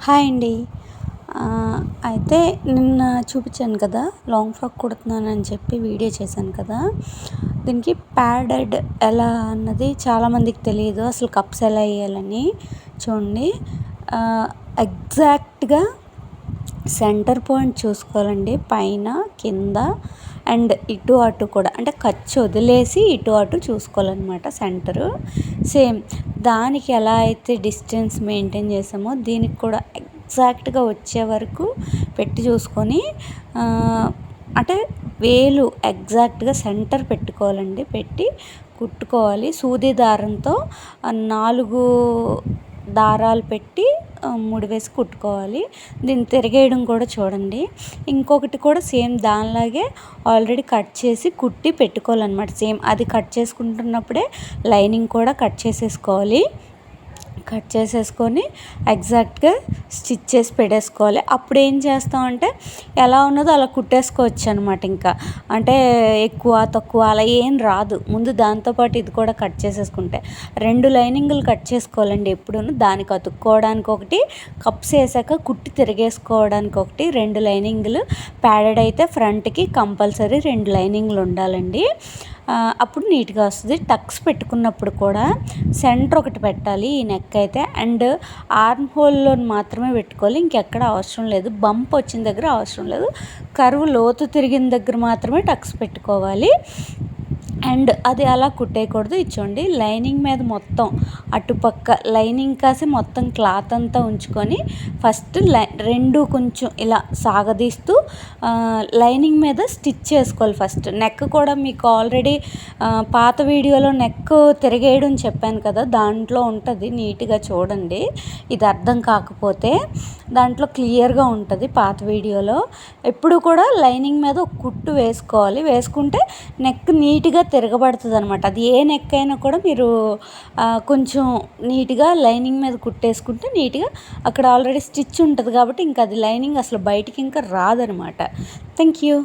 Hi అండి. అయితే నిన్న చూపించాను కదా, లాంగ్ ఫ్రాక్ కుడుతున్నానని చెప్పి వీడియో చేశాను కదా. దీనికి ప్యాడెడ్ ఎలా అన్నది చాలామందికి తెలియదు. అసలు కప్స్ ఎలా వేయాలని చూడండి. ఎగ్జాక్ట్గా సెంటర్ పాయింట్ చూసుకోవాలండి, పైన కింద అండ్ ఇటు అటు కూడా, అంటే ఖర్చు వదిలేసి ఇటు అటు చూసుకోవాలన్నమాట. సెంటరు సేమ్ దానికి ఎలా అయితే డిస్టెన్స్ మెయింటైన్ చేసామో దీనికి కూడా ఎగ్జాక్ట్గా వచ్చే వరకు పెట్టి చూసుకొని, అంటే వేలు ఎగ్జాక్ట్గా సెంటర్ పెట్టుకోవాలండి. పెట్టి కుట్టుకోవాలి. సూది దారంతో 4 దారాలు పెట్టి ముడి వేసి కుట్టుకోవాలి. దీన్ని తిరిగేయడం కూడా చూడండి. ఇంకొకటి కూడా సేమ్ దానిలాగే ఆల్రెడీ కట్ చేసి కుట్టి పెట్టుకోవాలన్నమాట. సేమ్ అది కట్ చేసుకుంటున్నప్పుడే లైనింగ్ కూడా కట్ చేసేసుకోవాలి. కట్ చేసేసుకొని ఎగ్జాక్ట్గా స్టిచ్ చేసి పెట్టేసుకోవాలి. అప్పుడు ఏం చేస్తామంటే ఎలా ఉన్నదో అలా కుట్టేసుకోవచ్చు అనమాట. ఇంకా అంటే ఎక్కువ తక్కువ అలా ఏం రాదు. ముందు దాంతోపాటు ఇది కూడా కట్ చేసేసుకుంటే 2 లైనింగ్లు కట్ చేసుకోవాలండి. ఎప్పుడూ దానికి అతుక్కోవడానికి ఒకటి, కప్స్ వేసాక కుట్టి తిరిగేసుకోవడానికి ఒకటి, 2 లైనింగ్లు. ప్యాడెడ్ అయితే ఫ్రంట్కి కంపల్సరీ 2 లైనింగ్లు ఉండాలండి. అప్పుడు నీట్గా వస్తుంది. టక్స్ పెట్టుకున్నప్పుడు కూడా సెంటర్ ఒకటి పెట్టాలి ఈ నెక్ అయితే. అండ్ ఆర్మ్ హోల్లో మాత్రమే పెట్టుకోవాలి, ఇంకెక్కడ అవసరం లేదు. బంప్ వచ్చిన దగ్గర అవసరం లేదు. కరువు లోతు తిరిగిన దగ్గర మాత్రమే టక్స్ పెట్టుకోవాలి. అండ్ అది అలా కుట్టేయకూడదు. ఇచ్చోండి, లైనింగ్ మీద మొత్తం అటుపక్క లైనింగ్ కాసి మొత్తం క్లాత్ అంతా ఉంచుకొని ఫస్ట్ 2 కొంచెం ఇలా సాగదీస్తూ లైనింగ్ మీద స్టిచ్ చేసుకోవాలి. ఫస్ట్ నెక్ కూడా మీకు ఆల్రెడీ పాత వీడియోలో నెక్ తిరిగేయడం చెప్పాను కదా, దాంట్లో ఉంటుంది. నీట్గా చూడండి. ఇది అర్థం కాకపోతే దాంట్లో క్లియర్గా ఉంటుంది పాత వీడియోలో. ఎప్పుడు కూడా లైనింగ్ మీద ఒక కుట్టు వేసుకోవాలి. వేసుకుంటే నెక్ నీట్గా తిరగబడుతుంది అనమాట. అది ఏ నెక్ అయినా కూడా మీరు కొంచెం నీట్గా లైనింగ్ మీద కుట్టేసుకుంటే నీట్గా అక్కడ ఆల్రెడీ స్టిచ్ ఉంటుంది కాబట్టి ఇంకా అది లైనింగ్ అసలు బయటికి ఇంకా రాదనమాట. Thank you.